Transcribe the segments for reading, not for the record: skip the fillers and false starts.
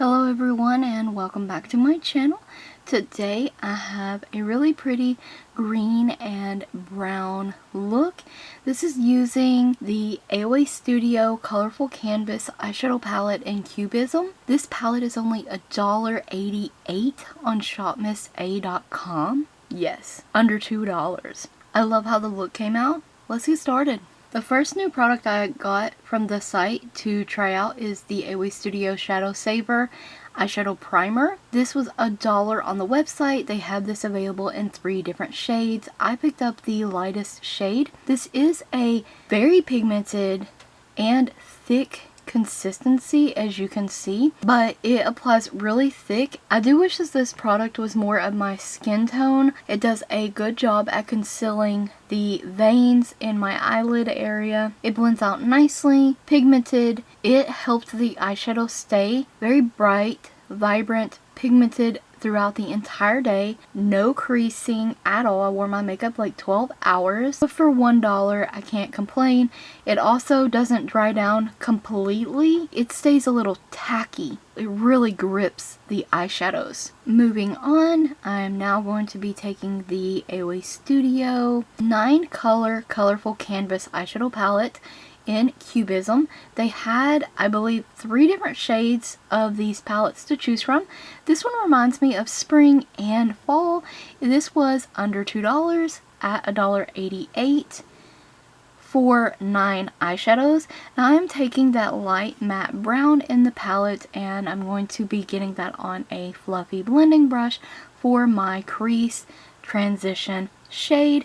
Hello everyone and welcome back to my channel. Today I have a really pretty green and brown look. This is using the AOA Studio Colorful Canvas eyeshadow palette in Cubism. This palette is only $1.88 on ShopMissA.com. Yes, under $2. I love how the look came out. Let's get started. The first new product I got from the site to try out is the AOA Studio Shadow Saver Eyeshadow Primer. This was $1 on the website. They have this available in 3 different shades. I picked up the lightest shade. This is a very pigmented and thick consistency, as you can see, but it applies really thick. I do wish that this product was more of my skin tone. It does a good job at concealing the veins in my eyelid area. It blends out nicely, pigmented. It helped the eyeshadow stay very bright, vibrant, pigmented throughout the entire day. No creasing at all. I wore my makeup like 12 hours. But for $1, I can't complain. It also doesn't dry down completely. It stays a little tacky. It really grips the eyeshadows. Moving on, I'm now going to be taking the AOA Studio 9 color colorful canvas eyeshadow palette in Cubism. They had, I believe, 3 different shades of these palettes to choose from. This one reminds me of spring and fall. This was under $2 at $1.88 for 9 eyeshadows. Now I'm taking that light matte brown in the palette and I'm going to be getting that on a fluffy blending brush for my crease transition shade.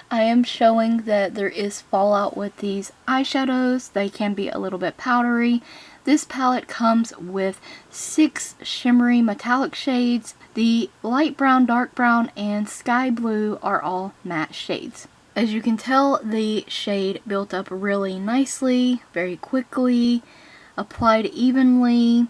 I am showing that there is fallout with these eyeshadows. They can be a little bit powdery. This palette comes with 6 shimmery metallic shades. The light brown, dark brown, and sky blue are all matte shades. As you can tell, the shade built up really nicely, very quickly, applied evenly.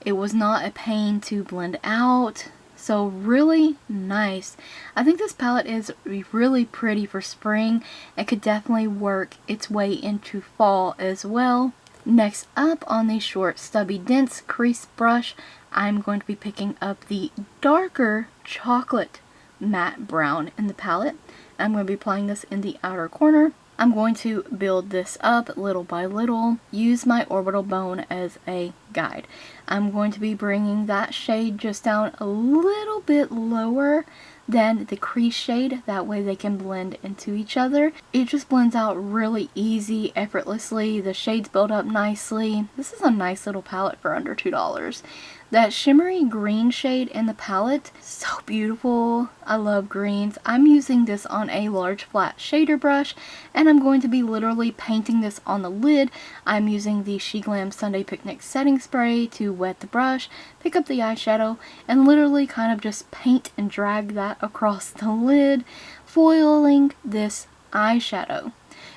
It was not a pain to blend out. So really nice. I think this palette is really pretty for spring. It could definitely work its way into fall as well. Next up, on the short stubby dense crease brush, I'm going to be picking up the darker chocolate matte brown in the palette. I'm going to be applying this in the outer corner. I'm going to build this up little by little. Use my orbital bone as a guide. I'm going to be bringing that shade just down a little bit lower than the crease shade. That way they can blend into each other. It just blends out really easy, effortlessly. The shades build up nicely. This is a nice little palette for under $2. That shimmery green shade in the palette, so beautiful. I love greens. I'm using this on a large flat shader brush and I'm going to be literally painting this on the lid. I'm using the Sheglam Sunday Picnic setting spray to wet the brush, pick up the eyeshadow, and literally kind of just paint and drag that across the lid, foiling this eyeshadow.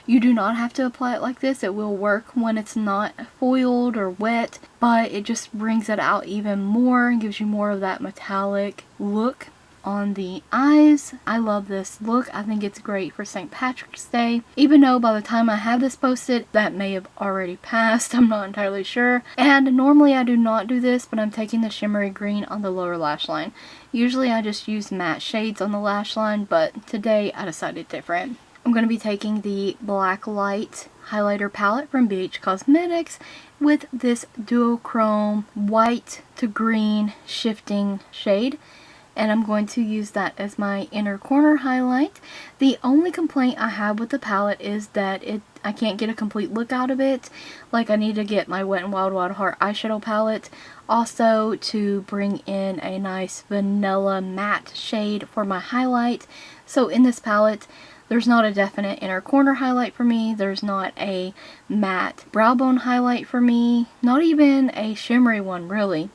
You do not have to apply it like this. It will work when it's not foiled or wet, but it just brings it out even more and gives you more of that metallic look on the eyes. I love this look. I think it's great for St. Patrick's Day, even though by the time I have this posted, that may have already passed. I'm not entirely sure. And normally I do not do this, but I'm taking the shimmery green on the lower lash line. Usually I just use matte shades on the lash line, but today I decided different. I'm going to be taking the Blacklight highlighter palette from BH Cosmetics with this duochrome white to green shifting shade. And I'm going to use that as my inner corner highlight. The only complaint I have with the palette is that I can't get a complete look out of it. Like, I need to get my Wet n Wild Wild Heart eyeshadow palette also to bring in a nice vanilla matte shade for my highlight. So in this palette, there's not a definite inner corner highlight for me. There's not a matte brow bone highlight for me. Not even a shimmery one, really.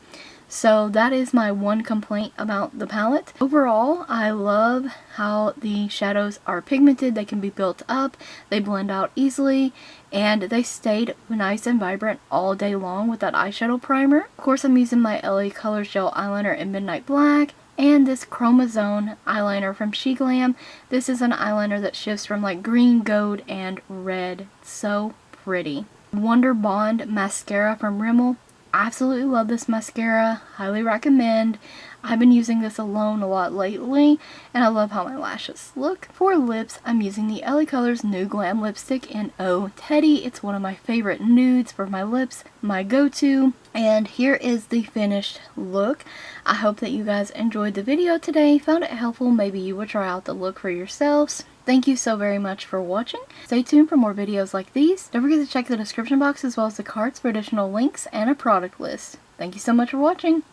So that is my one complaint about the palette. Overall, I love how the shadows are pigmented. They can be built up. They blend out easily. And they stayed nice and vibrant all day long with that eyeshadow primer. Of course, I'm using my LA Colors Gel Eyeliner in Midnight Black. And this Chroma Zone eyeliner from Sheglam. This is an eyeliner that shifts from like green, gold, and red. So pretty. Wonder Bond mascara from Rimmel. absolutely love this mascara. Highly recommend. I've been using this alone a lot lately, and I love how my lashes look. For lips, I'm using the LA Colors Nude Glam Lipstick in Oh Teddy. It's one of my favorite nudes for my lips, my go-to. And here is the finished look. I hope that you guys enjoyed the video today, found it helpful. Maybe you will try out the look for yourselves. Thank you so very much for watching. Stay tuned for more videos like these. Don't forget to check the description box as well as the cards for additional links and a product list. Thank you so much for watching.